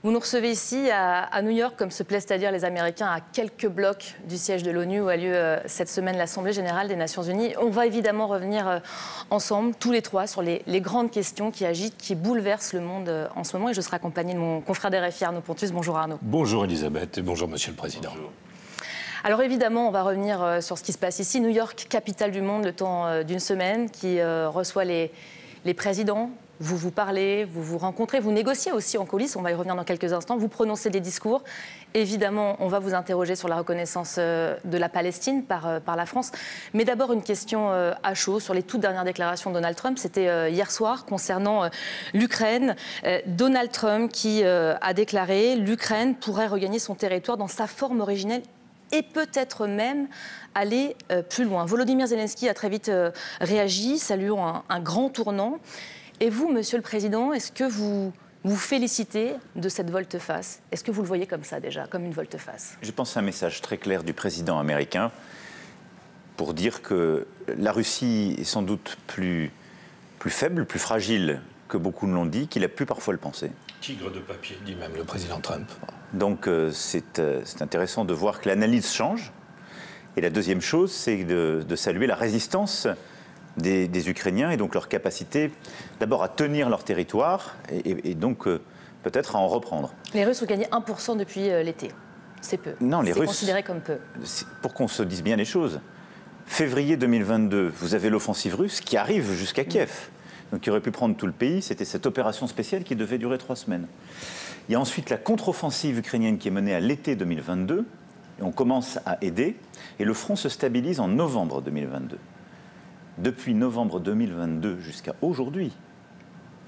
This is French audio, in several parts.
Vous nous recevez ici à New York, comme se plaisent à dire les Américains, à quelques blocs du siège de l'ONU où a lieu cette semaine l'Assemblée générale des Nations Unies. On va évidemment revenir ensemble, tous les trois, sur les grandes questions qui agitent, qui bouleversent le monde en ce moment. Et je serai accompagné de mon confrère des RFI, Arnaud Pontus. Bonjour Arnaud. Bonjour Elisabeth et bonjour Monsieur le Président. Bonjour. Alors évidemment, on va revenir sur ce qui se passe ici. New York, capitale du monde, le temps d'une semaine, qui reçoit les présidents. Vous parlez, vous vous rencontrez, vous négociez aussi en coulisses, on va y revenir dans quelques instants, vous prononcez des discours. Évidemment, on va vous interroger sur la reconnaissance de la Palestine par la France. Mais d'abord, une question à chaud sur les toutes dernières déclarations de Donald Trump. C'était hier soir concernant l'Ukraine. Donald Trump qui a déclaré « L'Ukraine pourrait regagner son territoire dans sa forme originelle » et peut-être même aller plus loin. Volodymyr Zelensky a très vite réagi, saluant un grand tournant. Et vous, Monsieur le Président, est-ce que vous vous félicitez de cette volte-face? Est-ce que vous le voyez comme ça déjà, comme une volte-face? Je pense à un message très clair du président américain pour dire que la Russie est sans doute plus faible, plus fragile que beaucoup ne l'ont dit, qu'il a pu parfois le penser. Tigre de papier, dit même le président Trump. Donc c'est intéressant de voir que l'analyse change. Et la deuxième chose, c'est de saluer la résistance des Ukrainiens et donc leur capacité d'abord à tenir leur territoire et donc peut-être à en reprendre. Les Russes ont gagné 1% depuis l'été. C'est peu. Non, les Russes, c'est considéré comme peu. Pour qu'on se dise bien les choses, février 2022, vous avez l'offensive russe qui arrive jusqu'à Kiev. Donc qui aurait pu prendre tout le pays. C'était cette opération spéciale qui devait durer 3 semaines. Il y a ensuite la contre-offensive ukrainienne qui est menée à l'été 2022. Et on commence à aider. Et le front se stabilise en novembre 2022. Depuis novembre 2022 jusqu'à aujourd'hui,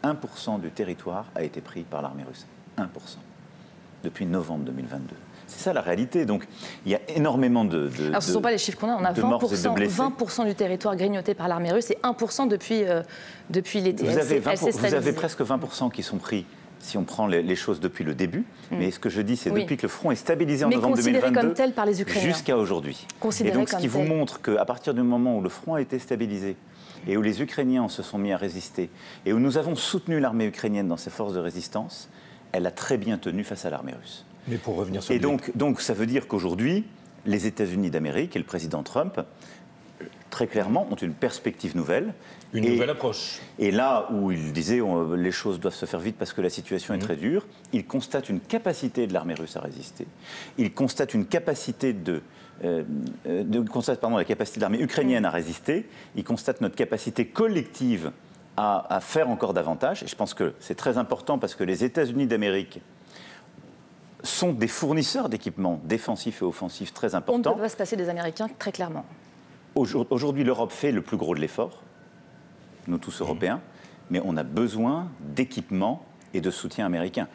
1% du territoire a été pris par l'armée russe. 1%. Depuis novembre 2022. C'est ça la réalité. Donc il y a énormément de Alors ce ne sont pas les chiffres qu'on a. On a 20% du territoire grignoté par l'armée russe et 1% depuis l'été. Vous avez presque 20% qui sont pris si on prend les choses depuis le début. Mais ce que je dis, c'est depuis que le front est stabilisé en novembre 2022 comme tel par les Ukrainiens. Jusqu'à aujourd'hui. Et donc ce qui vous montre qu'à partir du moment où le front a été stabilisé et où les Ukrainiens se sont mis à résister et où nous avons soutenu l'armée ukrainienne dans ses forces de résistance, elle a très bien tenu face à l'armée russe. Mais pour revenir sur donc ça veut dire qu'aujourd'hui, les États-Unis d'Amérique et le président Trump, très clairement, ont une perspective nouvelle. Une nouvelle approche. Et là où il disait les choses doivent se faire vite parce que la situation est très dure, il constate une capacité de l'armée russe à résister. Il constate une capacité la capacité de l'armée ukrainienne à résister. Il constate notre capacité collective à faire encore davantage. Et je pense que c'est très important parce que les États-Unis d'Amérique sont des fournisseurs d'équipements défensifs et offensifs très importants. On ne peut pas se passer des Américains, très clairement. Aujourd'hui, l'Europe fait le plus gros de l'effort, nous tous Européens, mais on a besoin d'équipements et de soutien américain,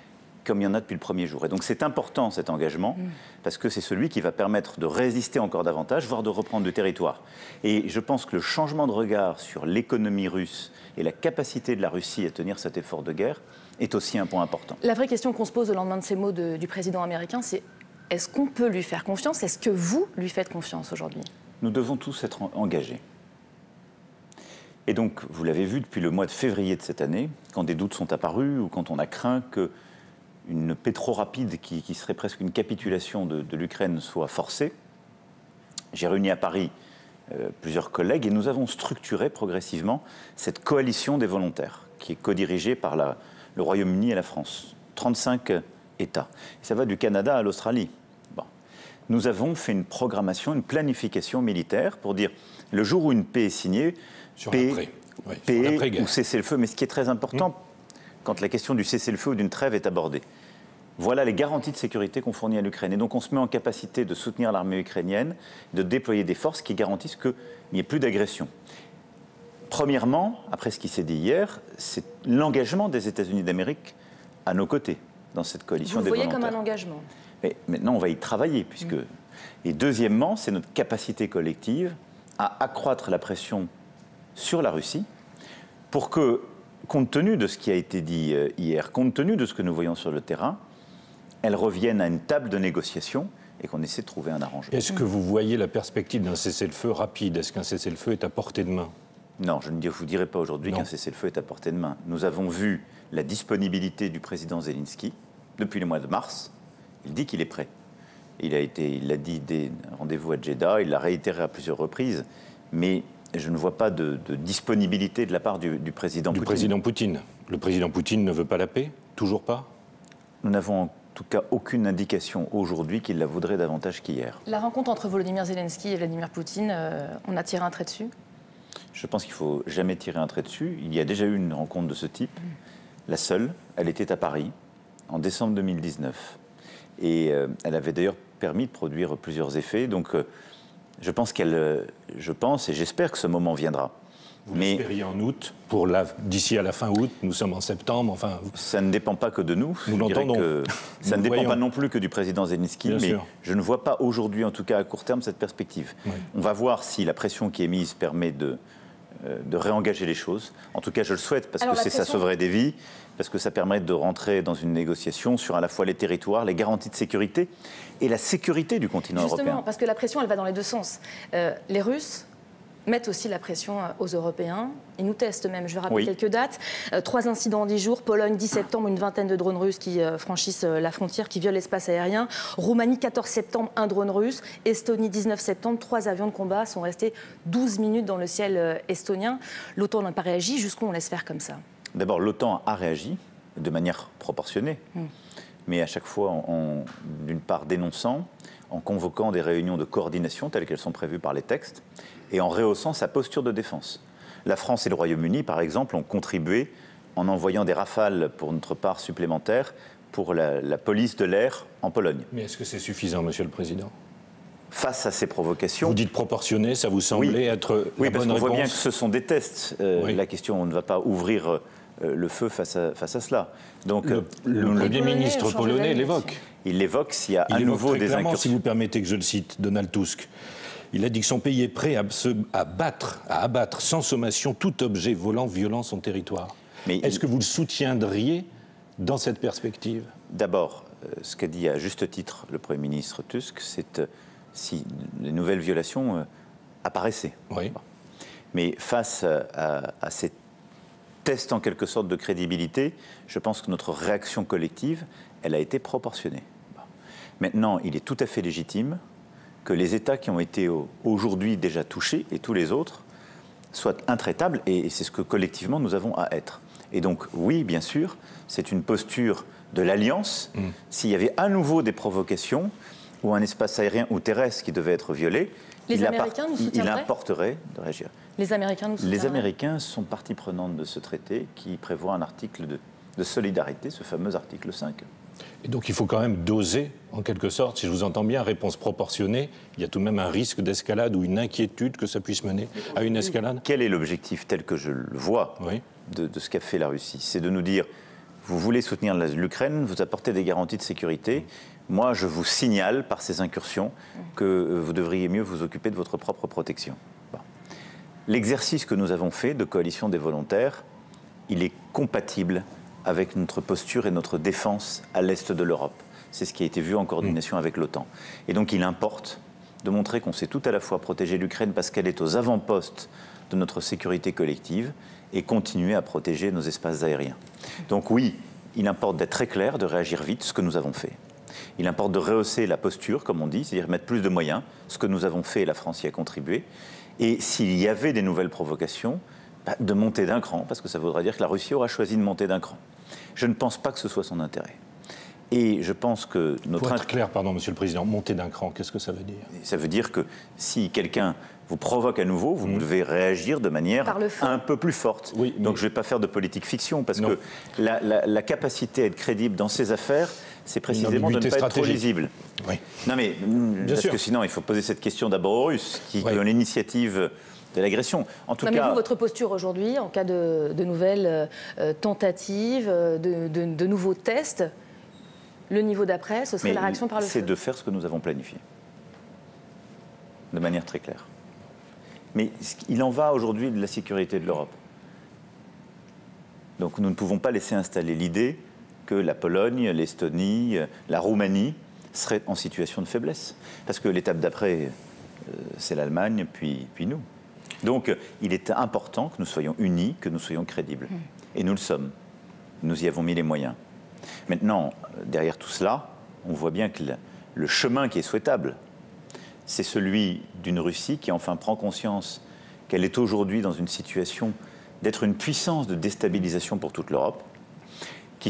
comme il y en a depuis le premier jour. Et donc c'est important cet engagement, parce que c'est celui qui va permettre de résister encore davantage, voire de reprendre du territoire. Et je pense que le changement de regard sur l'économie russe et la capacité de la Russie à tenir cet effort de guerre est aussi un point important. La vraie question qu'on se pose au lendemain de ces mots du président américain, c'est est-ce qu'on peut lui faire confiance? Est-ce que vous lui faites confiance aujourd'hui? Nous devons tous être engagés. Et donc, vous l'avez vu depuis le mois de février de cette année, quand des doutes sont apparus ou quand on a craint qu'une pétro-rapide qui serait presque une capitulation de l'Ukraine soit forcée, j'ai réuni à Paris plusieurs collègues et nous avons structuré progressivement cette coalition des volontaires qui est co-dirigée par le Royaume-Uni et la France. 35 États. Et ça va du Canada à l'Australie. Nous avons fait une programmation, une planification militaire pour dire le jour où une paix est signée, paix ou cessez-le-feu. Mais ce qui est très important, quand la question du cessez-le-feu ou d'une trêve est abordée, voilà les garanties de sécurité qu'on fournit à l'Ukraine. Et donc on se met en capacité de soutenir l'armée ukrainienne, de déployer des forces qui garantissent qu'il n'y ait plus d'agression. Premièrement, après ce qui s'est dit hier, c'est l'engagement des États-Unis d'Amérique à nos côtés dans cette coalition des volontaires. Vous le voyez comme un engagement? Mais maintenant, on va y travailler. Et deuxièmement, c'est notre capacité collective à accroître la pression sur la Russie pour que, compte tenu de ce qui a été dit hier, compte tenu de ce que nous voyons sur le terrain, elle revienne à une table de négociation et qu'on essaie de trouver un arrangement. Est-ce que vous voyez la perspective d'un cessez-le-feu rapide? Est-ce qu'un cessez-le-feu est à portée de main? Non, je ne vous dirai pas aujourd'hui qu'un cessez-le-feu est à portée de main. Nous avons vu la disponibilité du président Zelensky depuis le mois de mars, il dit qu'il est prêt. Il l'a dit dès un rendez-vous à Jeddah, il l'a réitéré à plusieurs reprises, mais je ne vois pas de disponibilité de la part du président Poutine. Du président Poutine. Le président Poutine ne veut pas la paix? Toujours pas? Nous n'avons en tout cas aucune indication aujourd'hui qu'il la voudrait davantage qu'hier. La rencontre entre Volodymyr Zelensky et Vladimir Poutine, on a tiré un trait dessus? Je pense qu'il ne faut jamais tirer un trait dessus. Il y a déjà eu une rencontre de ce type. La seule, elle était à Paris, en décembre 2019. Et elle avait d'ailleurs permis de produire plusieurs effets. Donc je pense et j'espère que ce moment viendra. Vous l'espériez en août, d'ici à la fin août, nous sommes en septembre, enfin... Ça ne dépend pas que de nous. Nous l'entendons. Ça ne dépend pas non plus que du président Zelensky, Bien mais sûr. je ne vois pas aujourd'hui, en tout cas à court terme, cette perspective. Oui. On va voir si la pression qui est mise permet de réengager les choses. En tout cas, je le souhaite, parce que ça sauverait des vies, parce que ça permet de rentrer dans une négociation sur à la fois les territoires, les garanties de sécurité et la sécurité du continent européen. Justement, parce que la pression, elle va dans les deux sens. Les Russes mettent aussi la pression aux Européens. Ils nous testent même. Je vais rappeler quelques dates. 3 incidents en 10 jours. Pologne, 10 septembre, une vingtaine de drones russes qui franchissent la frontière, qui violent l'espace aérien. Roumanie, 14 septembre, un drone russe. Estonie, 19 septembre, 3 avions de combat sont restés 12 minutes dans le ciel estonien. L'OTAN n'a pas réagi. Jusqu'où on laisse faire comme ça? D'abord, l'OTAN a réagi de manière proportionnée, mais à chaque fois en d'une part dénonçant, en convoquant des réunions de coordination telles qu'elles sont prévues par les textes, et en rehaussant sa posture de défense. La France et le Royaume-Uni, par exemple, ont contribué en envoyant des rafales pour notre part supplémentaires pour la police de l'air en Pologne. Mais est-ce que c'est suffisant, Monsieur le Président? Face à ces provocations... Vous dites proportionné, ça vous semblait être la bonne réponse? Oui, parce qu'on voit bien que ce sont des tests. La question, on ne va pas ouvrir le feu face à cela. Donc, le Premier ministre polonais l'évoque. Il l'évoque s'il y a à nouveau des incursions. Si vous permettez que je le cite, Donald Tusk. Il a dit que son pays est prêt à abattre sans sommation tout objet volant violant son territoire. Est-ce que vous le soutiendriez dans cette perspective? D'abord, ce qu'a dit à juste titre le Premier ministre Tusk, c'est si les nouvelles violations apparaissaient. Oui. Mais face à ces tests en quelque sorte de crédibilité, je pense que notre réaction collective, elle a été proportionnée. Maintenant, il est tout à fait légitime que les États qui ont été aujourd'hui déjà touchés, et tous les autres, soient intraitables, et c'est ce que collectivement nous avons à être. Et donc, oui, bien sûr, c'est une posture de l'Alliance. S'il y avait à nouveau des provocations, ou un espace aérien ou terrestre qui devait être violé, il importerait de réagir. Les Américains nous soutiendraient? Les Américains sont partie prenante de ce traité qui prévoit un article de solidarité, ce fameux article 5. Et donc il faut quand même doser, en quelque sorte, si je vous entends bien, réponse proportionnée. Il y a tout de même un risque d'escalade ou une inquiétude que ça puisse mener à une escalade? Quel est l'objectif tel que je le vois de ce qu'a fait la Russie? C'est de nous dire, vous voulez soutenir l'Ukraine, vous apportez des garanties de sécurité. Moi, je vous signale par ces incursions que vous devriez mieux vous occuper de votre propre protection. Bon. L'exercice que nous avons fait de coalition des volontaires, il est compatible avec notre posture et notre défense à l'est de l'Europe. C'est ce qui a été vu en coordination avec l'OTAN. Et donc il importe de montrer qu'on sait tout à la fois protéger l'Ukraine parce qu'elle est aux avant-postes de notre sécurité collective et continuer à protéger nos espaces aériens. Donc oui, il importe d'être très clair, de réagir vite, ce que nous avons fait. Il importe de rehausser la posture, comme on dit, c'est-à-dire mettre plus de moyens, ce que nous avons fait et la France y a contribué. Et s'il y avait des nouvelles provocations, de monter d'un cran, parce que ça voudra dire que la Russie aura choisi de monter d'un cran. Je ne pense pas que ce soit son intérêt. Et je pense que notre... Pour être clair, pardon, Monsieur le Président, monter d'un cran, qu'est-ce que ça veut dire? Ça veut dire que si quelqu'un vous provoque à nouveau, vous devez réagir de manière un peu plus forte. Oui, donc je ne vais pas faire de politique fiction, parce que la capacité à être crédible dans ces affaires, c'est précisément de ne pas être trop lisible. Oui. Non mais, parce que sinon, il faut poser cette question d'abord aux Russes, qui ont l'initiative de l'agression. En tout cas, mais vous, votre posture aujourd'hui, en cas de nouvelles tentatives, de nouveaux tests, le niveau d'après, ce serait la réaction par le feu? C'est de faire ce que nous avons planifié, de manière très claire. Mais il en va aujourd'hui de la sécurité de l'Europe. Donc nous ne pouvons pas laisser installer l'idée que la Pologne, l'Estonie, la Roumanie seraient en situation de faiblesse. Parce que l'étape d'après, c'est l'Allemagne, puis nous. Donc il est important que nous soyons unis, que nous soyons crédibles. Et nous le sommes. Nous y avons mis les moyens. Maintenant, derrière tout cela, on voit bien que le chemin qui est souhaitable, c'est celui d'une Russie qui enfin prend conscience qu'elle est aujourd'hui dans une situation d'être une puissance de déstabilisation pour toute l'Europe, qui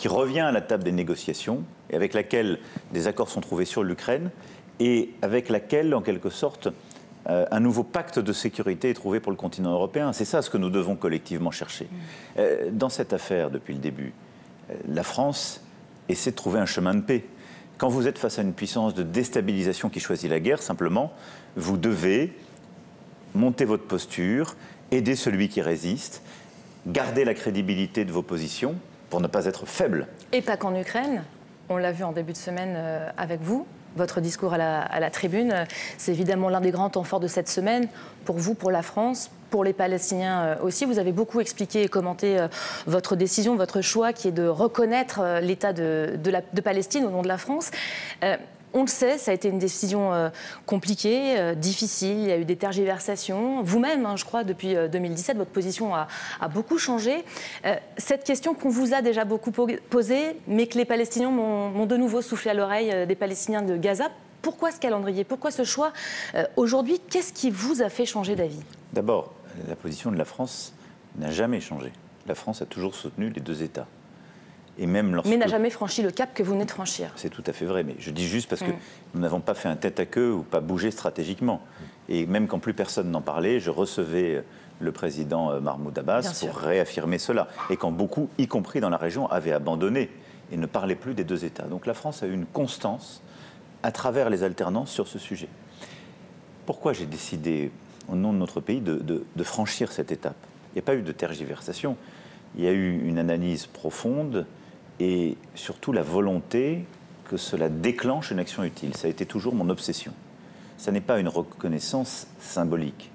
revient à la table des négociations et avec laquelle des accords sont trouvés sur l'Ukraine et avec laquelle, en quelque sorte, un nouveau pacte de sécurité est trouvé pour le continent européen. C'est ça ce que nous devons collectivement chercher. Dans cette affaire, depuis le début, la France essaie de trouver un chemin de paix. Quand vous êtes face à une puissance de déstabilisation qui choisit la guerre, simplement, vous devez monter votre posture, aider celui qui résiste, garder la crédibilité de vos positions pour ne pas être faible. Et pas qu'en Ukraine, on l'a vu en début de semaine avec vous. Votre discours à la tribune, c'est évidemment l'un des grands temps forts de cette semaine, pour vous, pour la France, pour les Palestiniens aussi. Vous avez beaucoup expliqué et commenté votre décision, votre choix, qui est de reconnaître l'État de Palestine au nom de la France. On le sait, ça a été une décision compliquée, difficile, il y a eu des tergiversations. Vous-même, je crois, depuis 2017, votre position a beaucoup changé. Cette question qu'on vous a déjà beaucoup posée, mais que les Palestiniens m'ont de nouveau soufflé à l'oreille des Palestiniens de Gaza, pourquoi ce calendrier? Pourquoi ce choix? Aujourd'hui, qu'est-ce qui vous a fait changer d'avis? D'abord, la position de la France n'a jamais changé. La France a toujours soutenu les deux États. Et même lorsque... Mais n'a jamais franchi le cap que vous venez de franchir. C'est tout à fait vrai, mais je dis juste parce que nous n'avons pas fait un tête-à-queue ou pas bougé stratégiquement. Et même quand plus personne n'en parlait, je recevais le président Mahmoud Abbas pour réaffirmer cela. Et quand beaucoup, y compris dans la région, avaient abandonné et ne parlaient plus des deux États. Donc la France a eu une constance à travers les alternances sur ce sujet. Pourquoi j'ai décidé, au nom de notre pays, de franchir cette étape? Il n'y a pas eu de tergiversation. Il y a eu une analyse profonde et surtout la volonté que cela déclenche une action utile. Ça a été toujours mon obsession. Ce n'est pas une reconnaissance symbolique.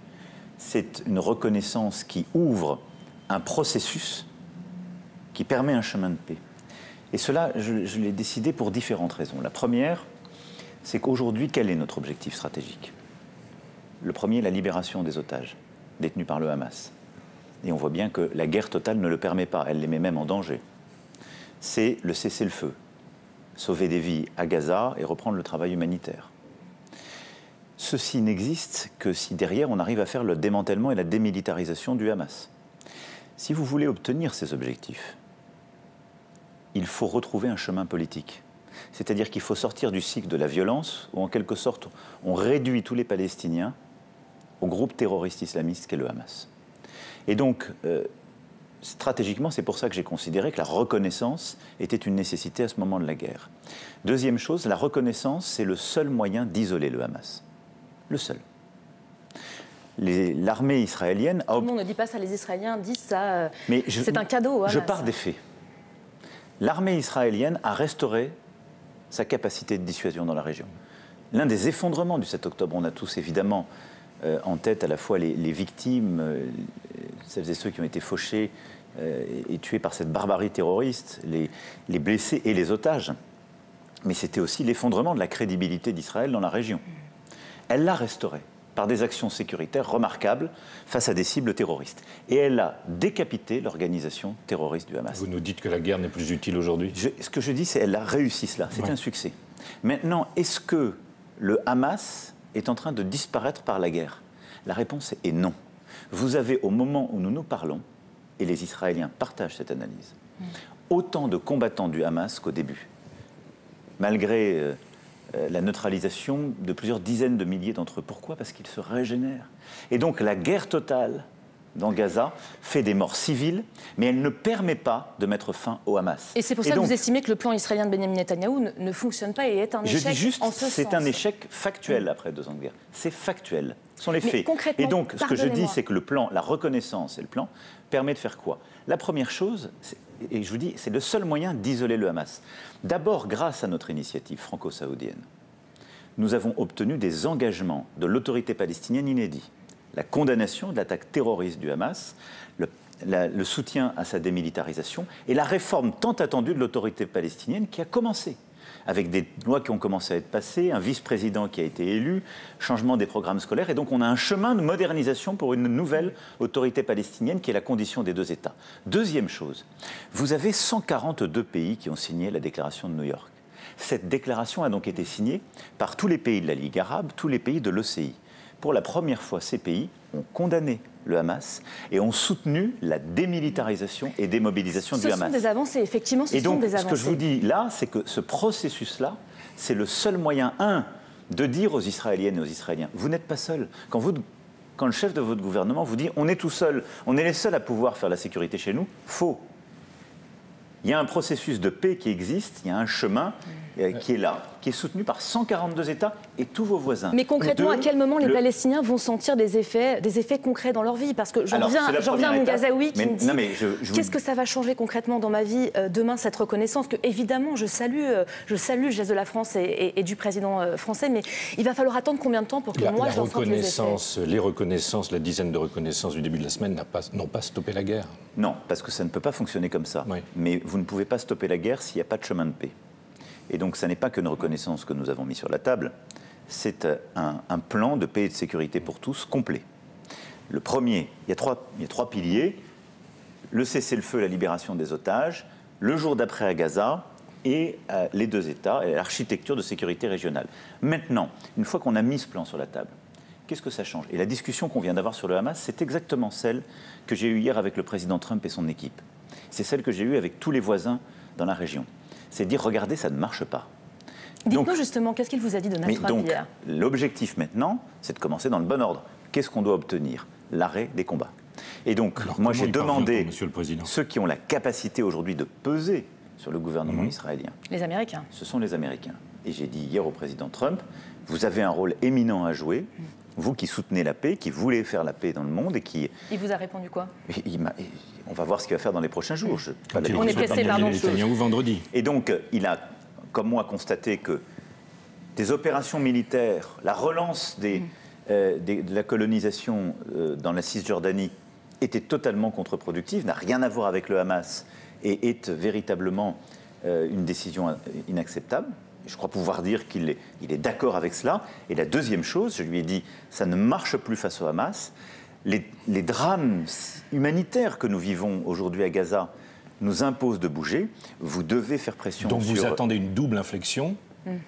C'est une reconnaissance qui ouvre un processus qui permet un chemin de paix. Et cela, je l'ai décidé pour différentes raisons. La première, c'est qu'aujourd'hui, quel est notre objectif stratégique? Le premier, la libération des otages détenus par le Hamas. Et on voit bien que la guerre totale ne le permet pas, elle les met même en danger. C'est le cessez-le-feu, sauver des vies à Gaza et reprendre le travail humanitaire. Ceci n'existe que si derrière on arrive à faire le démantèlement et la démilitarisation du Hamas. Si vous voulez obtenir ces objectifs, il faut retrouver un chemin politique. C'est-à-dire qu'il faut sortir du cycle de la violence, où en quelque sorte on réduit tous les Palestiniens au groupe terroriste islamiste qu'est le Hamas. Et donc, stratégiquement, c'est pour ça que j'ai considéré que la reconnaissance était une nécessité à ce moment de la guerre. Deuxième chose, la reconnaissance, c'est le seul moyen d'isoler le Hamas. Le seul. L'armée israélienne... Tout le monde ne dit pas ça, les Israéliens disent ça, c'est un cadeau au Hamas. Je pars des faits. L'armée israélienne a restauré sa capacité de dissuasion dans la région. L'un des effondrements du 7 octobre, on a tous évidemment en tête à la fois les victimes, celles et ceux qui ont été fauchés et tués par cette barbarie terroriste, les blessés et les otages. Mais c'était aussi l'effondrement de la crédibilité d'Israël dans la région. Elle l'a restauré par des actions sécuritaires remarquables face à des cibles terroristes. Et elle a décapité l'organisation terroriste du Hamas. Vous nous dites que la guerre n'est plus utile aujourd'hui? Ce que je dis, c'est qu'elle a réussi cela. C'est un succès. Maintenant, est-ce que le Hamas est en train de disparaître par la guerre? La réponse est non. Vous avez, au moment où nous nous parlons, et les Israéliens partagent cette analyse, autant de combattants du Hamas qu'au début. Malgré la neutralisation de plusieurs dizaines de milliers d'entre eux. Pourquoi? Parce qu'ils se régénèrent. Et donc la guerre totale dans Gaza fait des morts civiles, mais elle ne permet pas de mettre fin au Hamas. Et c'est pour ça que vous estimez que le plan israélien de Benyamin Netanyahou ne fonctionne pas et est un échec. Je dis juste, en ce sens. C'est un échec factuel après 2 ans de guerre. C'est factuel. Ce sont les faits. Concrètement, et donc, ce que je dis, c'est que le plan, la reconnaissance et le plan, permet de faire quoi? La première chose, et je vous dis, c'est le seul moyen d'isoler le Hamas. D'abord, grâce à notre initiative franco-saoudienne, nous avons obtenu des engagements de l'autorité palestinienne inédits. La condamnation de l'attaque terroriste du Hamas, le soutien à sa démilitarisation et la réforme tant attendue de l'autorité palestinienne qui a commencé. avec des lois qui ont commencé à être passées, un vice-président qui a été élu, changement des programmes scolaires. Et donc on a un chemin de modernisation pour une nouvelle autorité palestinienne qui est la condition des deux États. Deuxième chose, vous avez 142 pays qui ont signé la déclaration de New York. Cette déclaration a donc été signée par tous les pays de la Ligue arabe, tous les pays de l'OCI. Pour la première fois, ces pays ont condamné le Hamas et ont soutenu la démilitarisation et démobilisation du Hamas. Ce sont des avancées, effectivement, ce sont des avancées. Ce que je vous dis là, c'est que ce processus-là, c'est le seul moyen, de dire aux Israéliennes et aux Israéliens, vous n'êtes pas seuls. Quand le chef de votre gouvernement vous dit, on est tout seul, on est les seuls à pouvoir faire la sécurité chez nous, faux. Il y a un processus de paix qui existe, il y a un chemin qui est là, qui est soutenu par 142 États et tous vos voisins. Mais concrètement, à quel moment les Palestiniens vont sentir des effets concrets dans leur vie? Parce que j'en reviens à mon Gazaoui qui me dit qu'est-ce que ça va changer concrètement dans ma vie demain, cette reconnaissance? Que évidemment, je salue le geste de la France et du président français, mais il va falloir attendre combien de temps pour que moi j'en sente les effets? Les reconnaissances, la dizaine de reconnaissances du début de la semaine n'ont pas stoppé la guerre. Non, parce que ça ne peut pas fonctionner comme ça. Oui. Mais vous ne pouvez pas stopper la guerre s'il n'y a pas de chemin de paix. Et donc, ça n'est pas qu'une reconnaissance que nous avons mis sur la table, c'est un plan de paix et de sécurité pour tous complet. Le premier, il y a trois piliers, le cessez-le-feu, la libération des otages, le jour d'après à Gaza et les deux États et l'architecture de sécurité régionale. Maintenant, une fois qu'on a mis ce plan sur la table, qu'est-ce que ça change? Et la discussion qu'on vient d'avoir sur le Hamas, c'est exactement celle que j'ai eue hier avec le président Trump et son équipe. C'est celle que j'ai eue avec tous les voisins dans la région. C'est dire, regardez, ça ne marche pas. Dites-nous justement, qu'est-ce qu'il vous a dit Donald Trump hier? L'objectif maintenant, c'est de commencer dans le bon ordre. Qu'est-ce qu'on doit obtenir? L'arrêt des combats. Et donc, moi j'ai demandé ceux qui ont la capacité aujourd'hui de peser sur le gouvernement israélien. Les Américains. Ce sont les Américains. Et j'ai dit hier au président Trump, vous avez un rôle éminent à jouer, vous qui soutenez la paix, qui voulez faire la paix dans le monde et qui... Il vous a répondu quoi? On va voir ce qu'il va faire dans les prochains jours. On est pressé, pardon. Vendredi. Et donc, il a, comme moi, constaté que des opérations militaires, la relance de la colonisation dans la Cisjordanie était totalement contre-productive, n'a rien à voir avec le Hamas et est véritablement une décision inacceptable. Je crois pouvoir dire qu'il est d'accord avec cela. Et la deuxième chose, je lui ai dit, ça ne marche plus face au Hamas. Les drames humanitaires que nous vivons aujourd'hui à Gaza nous imposent de bouger. Vous devez faire pression sur... Donc vous attendez une double inflexion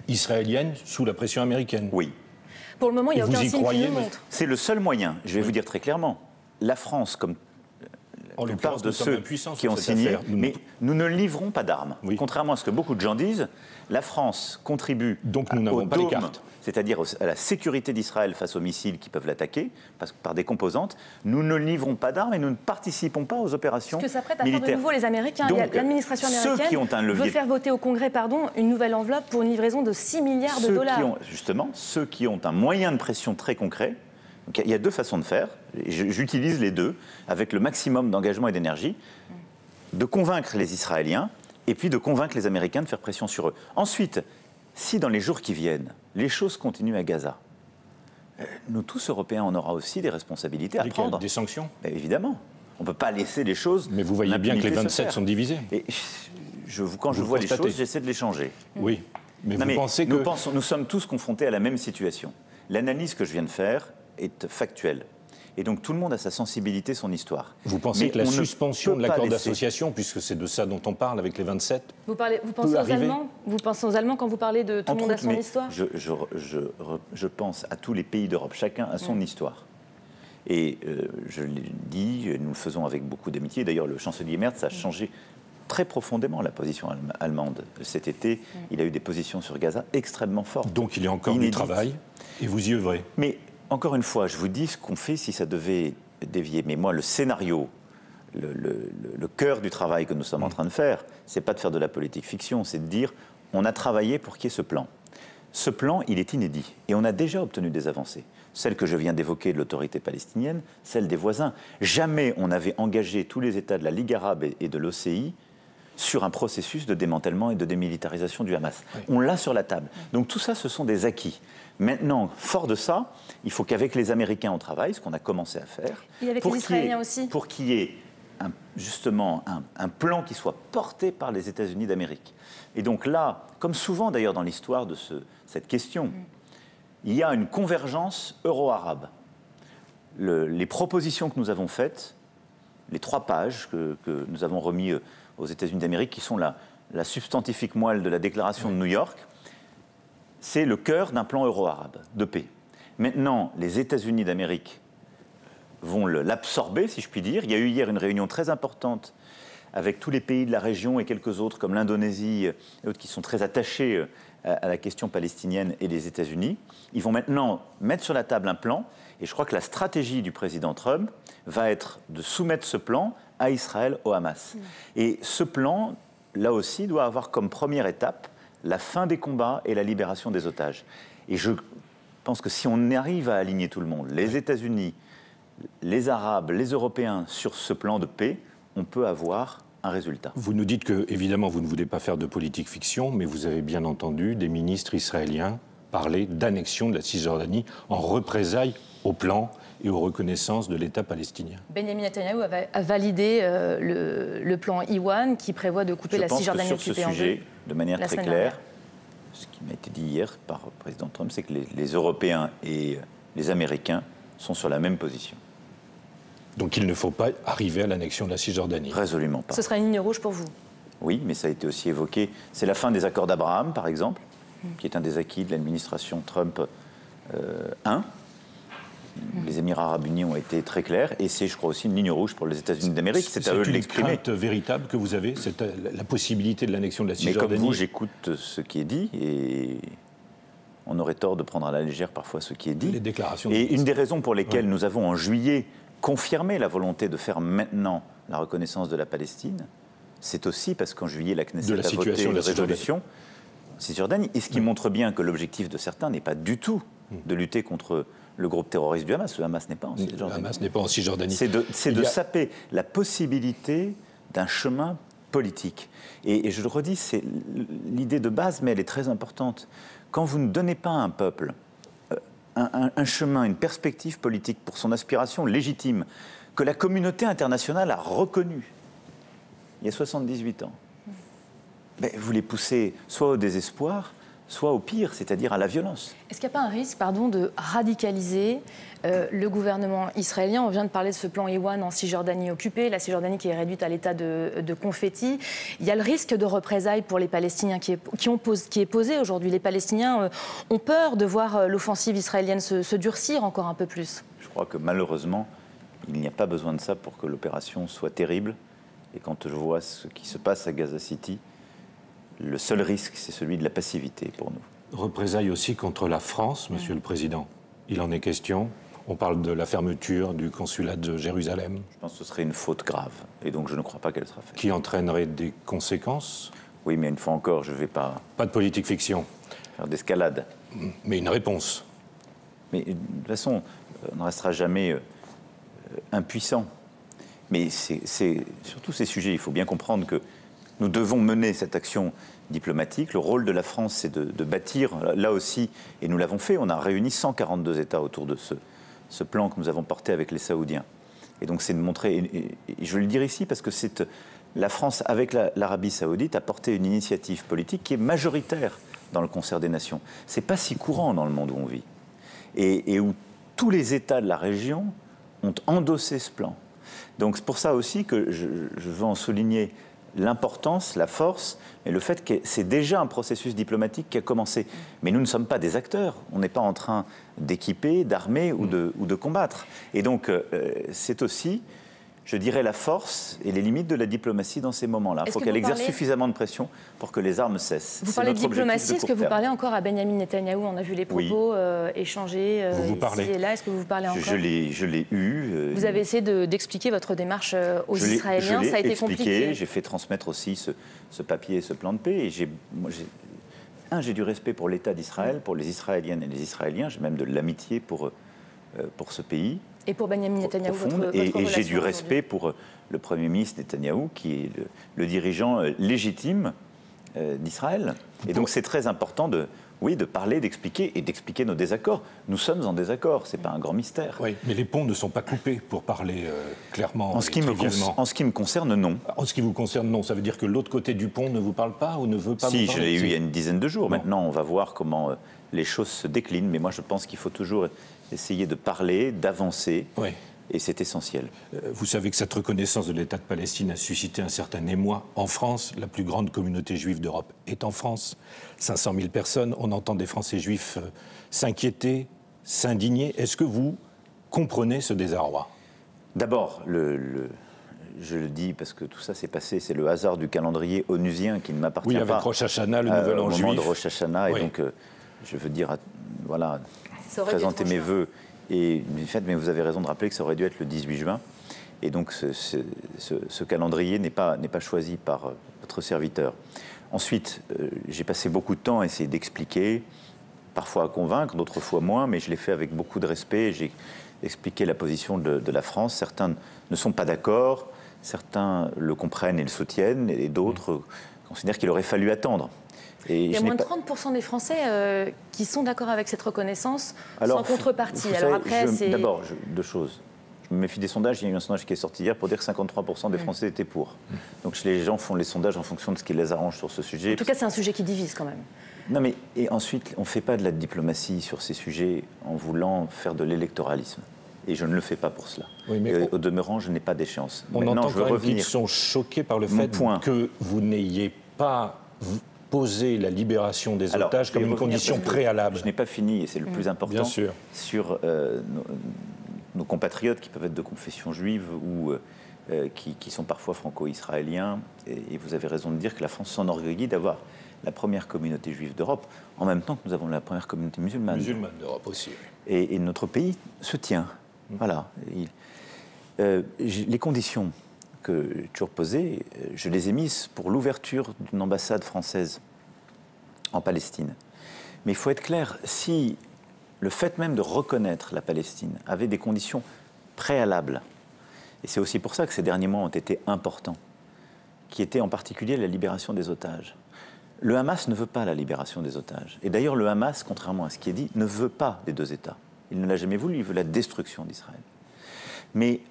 israélienne sous la pression américaine? Oui. Pour le moment, il n'y a aucun signe qui nous montre. C'est le seul moyen. Je vais vous dire très clairement. La France, comme la plupart de ceux qui ont signé, mais nous ne livrons pas d'armes. Oui. Contrairement à ce que beaucoup de gens disent, la France contribue donc nous n'avons pas les cartes. C'est-à-dire à la sécurité d'Israël face aux missiles qui peuvent l'attaquer par des composantes. Nous ne livrons pas d'armes et nous ne participons pas aux opérations militaires. Ce que s'apprêtent à faire de nouveau les Américains. L'administration américaine veut faire voter au Congrès une nouvelle enveloppe pour une livraison de 6 milliards de dollars. Justement, ceux qui ont un moyen de pression très concret. Donc, il y a deux façons de faire. J'utilise les deux avec le maximum d'engagement et d'énergie, de convaincre les Israéliens et puis de convaincre les Américains de faire pression sur eux. Ensuite, si dans les jours qui viennent, les choses continuent à Gaza, nous tous, Européens, on aura aussi des responsabilités à prendre. Des sanctions? Évidemment. On ne peut pas laisser les choses... Mais vous voyez bien que les 27 sont divisés. Et quand je vois les choses, j'essaie de les changer. Oui, mais vous pensez que... Nous sommes tous confrontés à la même situation. L'analyse que je viens de faire est factuelle. Et donc tout le monde a sa sensibilité, son histoire. Vous pensez que la suspension de l'accord d'association, puisque c'est de ça dont on parle avec les 27, vous pensez aux Allemands? Vous pensez aux Allemands quand vous parlez de tout le monde a son histoire? Je pense à tous les pays d'Europe, chacun a son histoire. Et je l'ai dit, nous le faisons avec beaucoup d'amitié. D'ailleurs, le chancelier Merz a changé très profondément la position allemande. Cet été, il a eu des positions sur Gaza extrêmement fortes. Donc il y a encore du travail, et vous y œuvrez. Mais encore une fois, je vous dis ce qu'on fait si ça devait dévier. Mais moi, le scénario, le cœur du travail que nous sommes en train de faire, c'est pas de faire de la politique fiction, c'est de dire on a travaillé pour qu'il y ait ce plan. Ce plan, il est inédit. Et on a déjà obtenu des avancées. Celle que je viens d'évoquer de l'autorité palestinienne, celle des voisins. Jamais on n'avait engagé tous les États de la Ligue arabe et de l'OCI sur un processus de démantèlement et de démilitarisation du Hamas. Oui. On l'a sur la table. Donc tout ça, ce sont des acquis. Maintenant, fort de ça, il faut qu'avec les Américains, on travaille, ce qu'on a commencé à faire. Et avec les Israéliens aussi. Pour qu'il y ait justement un plan qui soit porté par les États-Unis d'Amérique. Et donc là, comme souvent d'ailleurs dans l'histoire de cette question, il y a une convergence euro-arabe. Les propositions que nous avons faites, les 3 pages que nous avons remis aux États-Unis d'Amérique, qui sont la substantifique moelle de la déclaration de New York, c'est le cœur d'un plan euro-arabe de paix. Maintenant, les États-Unis d'Amérique vont l'absorber, si je puis dire. Il y a eu hier une réunion très importante avec tous les pays de la région et quelques autres, comme l'Indonésie et autres, qui sont très attachés à la question palestinienne, et les États-Unis. Ils vont maintenant mettre sur la table un plan, et je crois que la stratégie du président Trump va être de soumettre ce plan à Israël, au Hamas. Et ce plan, là aussi, doit avoir comme première étape la fin des combats et la libération des otages. Et je pense que si on arrive à aligner tout le monde, les États-Unis, les Arabes, les Européens, sur ce plan de paix, on peut avoir un résultat. Vous nous dites que, évidemment, vous ne voulez pas faire de politique fiction, mais vous avez bien entendu des ministres israéliens parler d'annexion de la Cisjordanie en représailles au plan et aux reconnaissances de l'État palestinien. Benjamin Netanyahou a validé le plan Iwan qui prévoit de couper la Cisjordanie occupée en deux. Sur ce sujet, de manière très claire, ce qui m'a été dit hier par le président Trump, c'est que les Européens et les Américains sont sur la même position. Donc il ne faut pas arriver à l'annexion de la Cisjordanie. Résolument pas. Ce sera une ligne rouge pour vous? Oui, mais ça a été aussi évoqué. C'est la fin des accords d'Abraham, par exemple, qui est un des acquis de l'administration Trump 1. Les Émirats arabes unis ont été très clairs, et c'est, je crois, aussi une ligne rouge pour les États-Unis d'Amérique. C'est à eux de l'exprimer. C'est une crainte véritable que vous avez, c'est la possibilité de l'annexion de la Cisjordanie. Mais comme vous, j'écoute ce qui est dit, et on aurait tort de prendre à la légère parfois ce qui est dit. Les déclarations. Et une des raisons pour lesquelles nous avons, en juillet, confirmé la volonté de faire maintenant la reconnaissance de la Palestine, c'est aussi parce qu'en juillet, la Knesset a voté une résolution en Cisjordanie. Et ce qui montre bien que l'objectif de certains n'est pas du tout de lutter contre le groupe terroriste du Hamas. Le Hamas n'est pas en Cisjordanie. Le Hamas n'est pas en Cisjordanie. C'est de saper la possibilité d'un chemin politique. Et je le redis, c'est l'idée de base, mais elle est très importante. Quand vous ne donnez pas à un peuple un chemin, une perspective politique pour son aspiration légitime, que la communauté internationale a reconnue il y a 78 ans, vous les poussez soit au désespoir, soit au pire, c'est-à-dire à la violence. Est-ce qu'il n'y a pas un risque, de radicaliser le gouvernement israélien? On vient de parler de ce plan Iwan en Cisjordanie occupée, la Cisjordanie qui est réduite à l'état de confetti. Il y a le risque de représailles pour les Palestiniens qui est posé aujourd'hui. Les Palestiniens ont peur de voir l'offensive israélienne se durcir encore un peu plus. Je crois que malheureusement, il n'y a pas besoin de ça pour que l'opération soit terrible. Et quand je vois ce qui se passe à Gaza City, le seul risque, c'est celui de la passivité pour nous. Représailles aussi contre la France, Monsieur le Président. Il en est question. On parle de la fermeture du consulat de Jérusalem. Je pense que ce serait une faute grave. Et donc je ne crois pas qu'elle sera faite. Qui entraînerait des conséquences? Oui, mais une fois encore, je ne vais pas... Pas de politique fiction. Faire d'escalade. Mais une réponse. Mais de toute façon, on ne restera jamais impuissant. Mais c'est surtout ces sujets, il faut bien comprendre que nous devons mener cette action diplomatique. Le rôle de la France, c'est de bâtir, là aussi, et nous l'avons fait, on a réuni 142 États autour de ce plan que nous avons porté avec les Saoudiens. Et donc c'est de montrer, et je veux le dire ici, parce que la France, avec l'Arabie saoudite, a porté une initiative politique qui est majoritaire dans le concert des nations. Ce n'est pas si courant dans le monde où on vit. Et où tous les États de la région ont endossé ce plan. Donc c'est pour ça aussi que je veux en souligner l'importance, la force, et le fait que c'est déjà un processus diplomatique qui a commencé. Mais nous ne sommes pas des acteurs. On n'est pas en train d'équiper, d'armer ou de combattre. Et donc, c'est aussi, je dirais, la force et les limites de la diplomatie dans ces moments-là. Il faut qu'elle exerce suffisamment de pression pour que les armes cessent. Vous parlez de diplomatie, est-ce que vous parlez encore à Benjamin Netanyahou? On a vu les propos échangés ici et là. Est-ce que vous vous parlez encore? Je l'ai eu. Vous avez essayé d'expliquer votre démarche aux Israéliens. Ça a été compliqué. J'ai fait transmettre aussi ce papier et ce plan de paix. Et j'ai du respect pour l'État d'Israël, pour les Israéliennes et les Israéliens. J'ai même de l'amitié pour ce pays. Et pour Benjamin Netanyahou, votre et j'ai du respect pour le Premier ministre Netanyahou, qui est le dirigeant légitime d'Israël. Et donc c'est très important de parler, d'expliquer et d'expliquer nos désaccords. Nous sommes en désaccord, ce n'est pas un grand mystère. Oui, mais les ponts ne sont pas coupés, pour parler clairement. En ce qui me concerne, non. En ce qui vous concerne, non. Ça veut dire que l'autre côté du pont ne vous parle pas ou ne veut pas vous parler? Si, je l'ai eu il y a une dizaine de jours. Maintenant, on va voir comment les choses se déclinent. Mais moi, je pense qu'il faut toujours essayer de parler, d'avancer. Oui. Et c'est essentiel. Vous savez que cette reconnaissance de l'État de Palestine a suscité un certain émoi en France. La plus grande communauté juive d'Europe est en France. 500 000 personnes. On entend des Français juifs s'inquiéter, s'indigner. Est-ce que vous comprenez ce désarroi? D'abord, je le dis parce que tout ça s'est passé, c'est le hasard du calendrier onusien qui ne m'appartient pas. Oui, avec Rosh Hashanah, le nouvel an juif. Au moment de Rosh Hashanah, oui. Et donc je veux dire, présenter mes vœux. Et mais vous avez raison de rappeler que ça aurait dû être le 18 juin. Et donc ce calendrier n'est pas choisi par votre serviteur. Ensuite, j'ai passé beaucoup de temps à essayer d'expliquer, parfois à convaincre, d'autres fois moins, mais je l'ai fait avec beaucoup de respect. J'ai expliqué la position de la France. Certains ne sont pas d'accord, certains le comprennent et le soutiennent, et d'autres considèrent qu'il aurait fallu attendre. Et il y a moins de 30% des Français qui sont d'accord avec cette reconnaissance sans contrepartie. D'abord, deux choses. Je me méfie des sondages. Il y a eu un sondage qui est sorti hier pour dire que 53% des Français étaient pour. Donc les gens font les sondages en fonction de ce qui les arrange sur ce sujet. En tout cas, c'est un sujet qui divise quand même. Non, mais et ensuite, on ne fait pas de la diplomatie sur ces sujets en voulant faire de l'électoralisme. Et je ne le fais pas pour cela. Oui, mais au demeurant, je n'ai pas d'échéance. On entend quand même qu'ils sont choqués par le fait que vous n'ayez pas poser la libération des otages comme une condition préalable. Je n'ai pas fini, et c'est le plus important, bien sûr. Sur nos compatriotes qui peuvent être de confession juive ou qui sont parfois franco-israéliens. Et vous avez raison de dire que la France s'enorgueillit d'avoir la première communauté juive d'Europe, en même temps que nous avons la première communauté musulmane. Musulmane d'Europe aussi, oui. Et notre pays se tient. Voilà. Les conditions que j'ai toujours posées, je les ai mises pour l'ouverture d'une ambassade française en Palestine. Mais il faut être clair, si le fait même de reconnaître la Palestine avait des conditions préalables, et c'est aussi pour ça que ces derniers mois ont été importants, qui étaient en particulier la libération des otages. Le Hamas ne veut pas la libération des otages. Et d'ailleurs, le Hamas, contrairement à ce qui est dit, ne veut pas des deux États. Il ne l'a jamais voulu, il veut la destruction d'Israël. Mais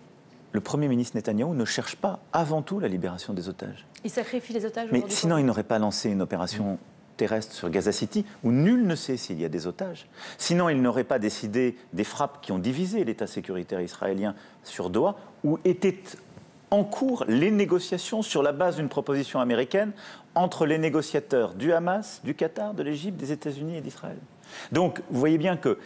le Premier ministre Netanyahou ne cherche pas avant tout la libération des otages. Il sacrifie les otages aujourd'hui. Mais sinon, il n'aurait pas lancé une opération terrestre sur Gaza City, où nul ne sait s'il y a des otages. Sinon, il n'aurait pas décidé des frappes qui ont divisé l'État sécuritaire israélien sur Doha, où étaient en cours les négociations sur la base d'une proposition américaine entre les négociateurs du Hamas, du Qatar, de l'Égypte, des États-Unis et d'Israël. Donc, vous voyez bien que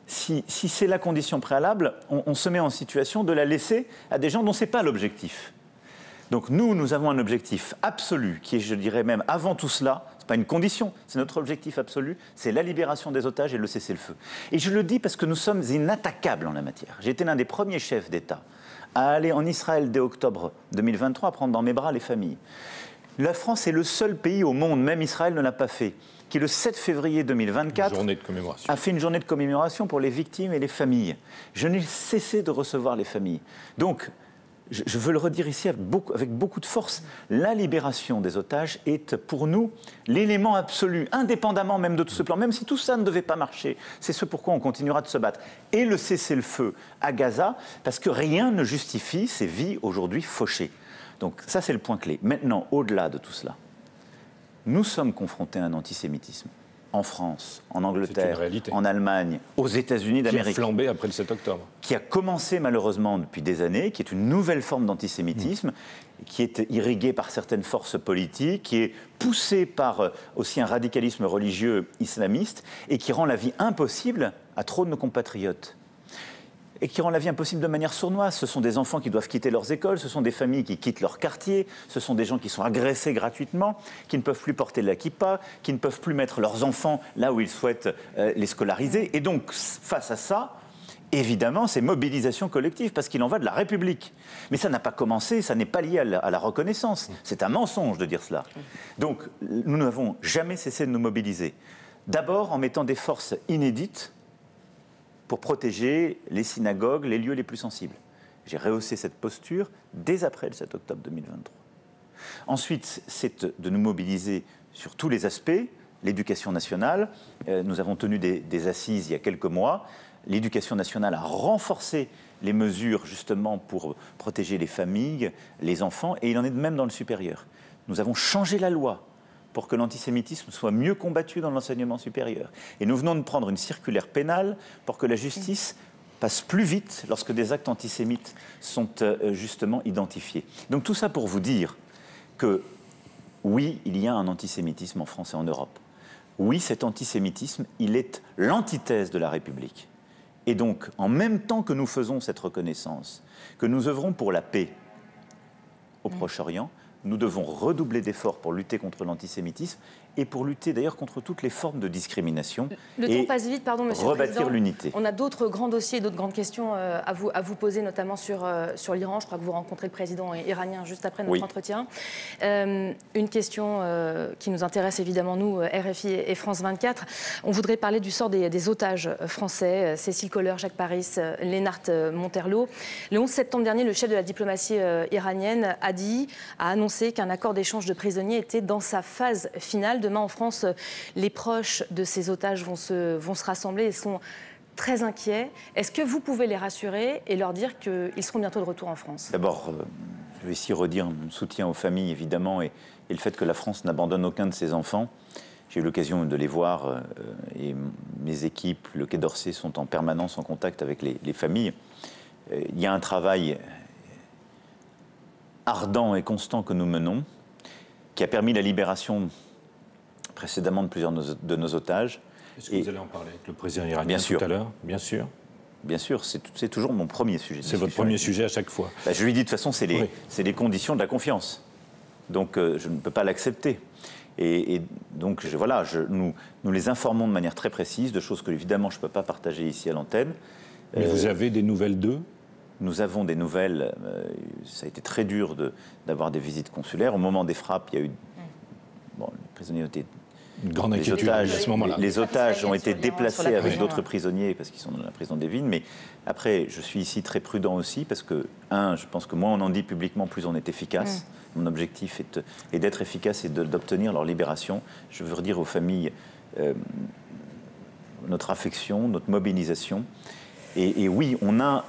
si c'est la condition préalable, on se met en situation de la laisser à des gens dont ce n'est pas l'objectif. Donc nous avons un objectif absolu, qui est, je dirais même, avant tout cela, ce n'est pas une condition, c'est notre objectif absolu, c'est la libération des otages et le cessez-le-feu. Et je le dis parce que nous sommes inattaquables en la matière. J'ai été l'un des premiers chefs d'État à aller en Israël dès octobre 2023, à prendre dans mes bras les familles. La France est le seul pays au monde, même Israël ne l'a pas fait, qui le 7 février 2024 a fait une journée de commémoration pour les victimes et les familles. Je n'ai cessé de recevoir les familles. Donc, je veux le redire ici avec beaucoup de force, la libération des otages est pour nous l'élément absolu, indépendamment même de tout ce plan, même si tout ça ne devait pas marcher. C'est ce pourquoi on continuera de se battre. Et le cessez-le-feu à Gaza, parce que rien ne justifie ces vies aujourd'hui fauchées. Donc ça, c'est le point clé. Maintenant, au-delà de tout cela, nous sommes confrontés à un antisémitisme. En France, en Angleterre, en Allemagne, aux États-Unis d'Amérique. Qui a flambé après le 7 octobre. Qui a commencé malheureusement depuis des années, qui est une nouvelle forme d'antisémitisme, qui est irriguée par certaines forces politiques, qui est poussée par aussi un radicalisme religieux islamiste, et qui rend la vie impossible à trop de nos compatriotes. Et qui rend la vie impossible de manière sournoise. Ce sont des enfants qui doivent quitter leurs écoles, ce sont des familles qui quittent leur quartier, ce sont des gens qui sont agressés gratuitement, qui ne peuvent plus porter la kippa, qui ne peuvent plus mettre leurs enfants là où ils souhaitent les scolariser. Et donc, face à ça, évidemment, c'est mobilisation collective, parce qu'il en va de la République. Mais ça n'a pas commencé, ça n'est pas lié à la reconnaissance. C'est un mensonge de dire cela. Donc, nous n'avons jamais cessé de nous mobiliser. D'abord en mettant des forces inédites pour protéger les synagogues, les lieux les plus sensibles. J'ai rehaussé cette posture dès après le 7 octobre 2023. Ensuite, c'est de nous mobiliser sur tous les aspects. L'éducation nationale, nous avons tenu des assises il y a quelques mois. L'éducation nationale a renforcé les mesures justement pour protéger les familles, les enfants, et il en est de même dans le supérieur. Nous avons changé la loi pour que l'antisémitisme soit mieux combattu dans l'enseignement supérieur. Et nous venons de prendre une circulaire pénale pour que la justice passe plus vite lorsque des actes antisémites sont justement identifiés. Donc tout ça pour vous dire que oui, il y a un antisémitisme en France et en Europe. Oui, cet antisémitisme, il est l'antithèse de la République. Et donc, en même temps que nous faisons cette reconnaissance, que nous œuvrons pour la paix au Proche-Orient, nous devons redoubler d'efforts pour lutter contre l'antisémitisme et pour lutter d'ailleurs contre toutes les formes de discrimination. Le temps passe vite, pardon, Monsieur le Président. Rebâtir l'unité. On a d'autres grands dossiers, d'autres grandes questions à vous poser, notamment sur l'Iran. Je crois que vous rencontrez le président iranien juste après notre entretien. Une question qui nous intéresse évidemment, nous, RFI et France 24. On voudrait parler du sort des otages français, Cécile Kohler, Jacques Paris, Lennart Monterlo. Le 11 septembre dernier, le chef de la diplomatie iranienne a annoncé qu'un accord d'échange de prisonniers était dans sa phase finale. Demain, en France, les proches de ces otages vont se rassembler et sont très inquiets. Est-ce que vous pouvez les rassurer et leur dire qu'ils seront bientôt de retour en France? D'abord, je vais ici redire mon soutien aux familles, évidemment, et le fait que la France n'abandonne aucun de ses enfants. J'ai eu l'occasion de les voir et mes équipes, le Quai d'Orsay, sont en permanence en contact avec les familles. Il y a un travail ardent et constant que nous menons, qui a permis la libération précédemment de plusieurs de nos otages. Est-ce que vous allez en parler avec le président iranien tout à l'heure? Bien sûr. Bien sûr, c'est toujours mon premier sujet. C'est votre premier sujet à chaque fois. Je lui dis de toute façon, c'est les conditions de la confiance. Donc je ne peux pas l'accepter. Et donc voilà, nous les informons de manière très précise de choses que évidemment je ne peux pas partager ici à l'antenne. Mais vous avez des nouvelles d'eux? Nous avons des nouvelles. Ça a été très dur d'avoir des visites consulaires. Au moment des frappes, il y a eu... Bon, les prisonniers ont été... Une grande inquiétude à ce moment-là. Les otages ont été déplacés avec d'autres prisonniers parce qu'ils sont dans la prison d'Evin. Mais après, je suis ici très prudent aussi parce que, je pense que moins on en dit publiquement, plus on est efficace. Mon objectif est d'être efficace et d'obtenir leur libération. Je veux redire aux familles notre affection, notre mobilisation. Et oui, on a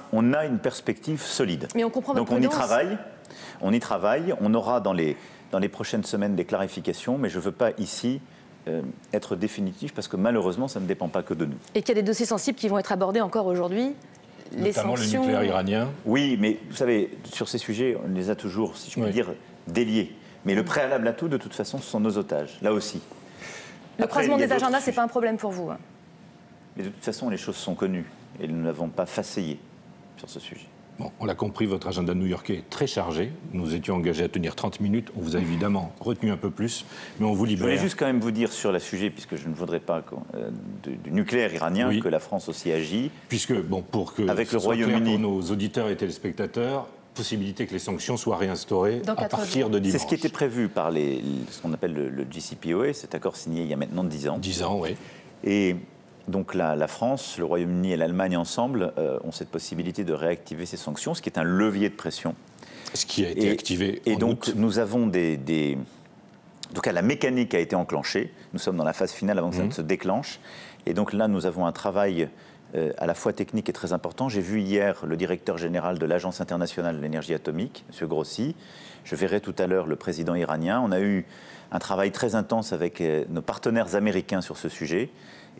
une perspective solide. Mais on comprend votre Donc on y travaille. On aura dans les prochaines semaines des clarifications, mais je ne veux pas ici être définitif parce que malheureusement, ça ne dépend pas que de nous. Et qu'il y a des dossiers sensibles qui vont être abordés encore aujourd'hui. Notamment le nucléaire iranien. Oui, mais vous savez, sur ces sujets, on les a toujours, si je puis dire, déliés. Mais le préalable à tout, de toute façon, ce sont nos otages, là aussi. Le croisement des agendas, ce n'est pas un problème pour vous? Mais de toute façon, les choses sont connues et nous n'avons pas façayé sur ce sujet. Bon, on l'a compris, votre agenda new-yorkais est très chargé. Nous étions engagés à tenir 30 minutes. On vous a évidemment retenu un peu plus, mais on vous libère. Je voulais juste quand même vous dire sur le sujet, puisque je ne voudrais pas du nucléaire iranien, que la France aussi agit. Puisque, bon, pour que avec ce le soit clair Royaume-Uni, pour nos auditeurs et téléspectateurs, possibilité que les sanctions soient réinstaurées à partir de dimanche. C'est ce qui était prévu par ce qu'on appelle le JCPOA, cet accord signé il y a maintenant 10 ans. 10 ans, oui. Et donc la France, le Royaume-Uni et l'Allemagne ensemble ont cette possibilité de réactiver ces sanctions, ce qui est un levier de pression. Ce qui a été activé en donc août. nous avons donc la mécanique a été enclenchée. Nous sommes dans la phase finale avant que ça ne se déclenche. Et donc là, nous avons un travail à la fois technique et très important. J'ai vu hier le directeur général de l'Agence internationale de l'énergie atomique, M. Grossi. Je verrai tout à l'heure le président iranien. On a eu un travail très intense avec nos partenaires américains sur ce sujet.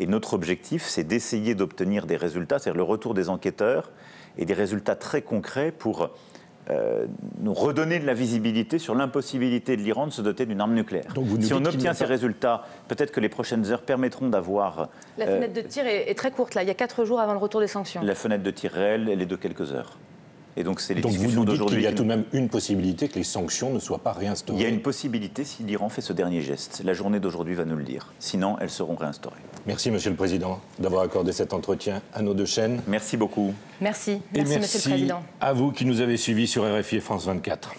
Et notre objectif, c'est d'essayer d'obtenir des résultats, c'est-à-dire le retour des enquêteurs et des résultats très concrets pour nous redonner de la visibilité sur l'impossibilité de l'Iran de se doter d'une arme nucléaire. Si on obtient ces résultats, peut-être que les prochaines heures permettront d'avoir... La fenêtre de tir est très courte, là. Il y a 4 jours avant le retour des sanctions. La fenêtre de tir réelle, elle est de quelques heures. Et donc, c'est les discussions vous nous dites d'aujourd'hui. qu'il y a tout de même une possibilité que les sanctions ne soient pas réinstaurées. Il y a une possibilité si l'Iran fait ce dernier geste. La journée d'aujourd'hui va nous le dire. Sinon, elles seront réinstaurées. Merci, Monsieur le Président, d'avoir accordé cet entretien à nos deux chaînes. Merci beaucoup. Merci. Et Monsieur le Président. À vous qui nous avez suivis sur RFI et France 24.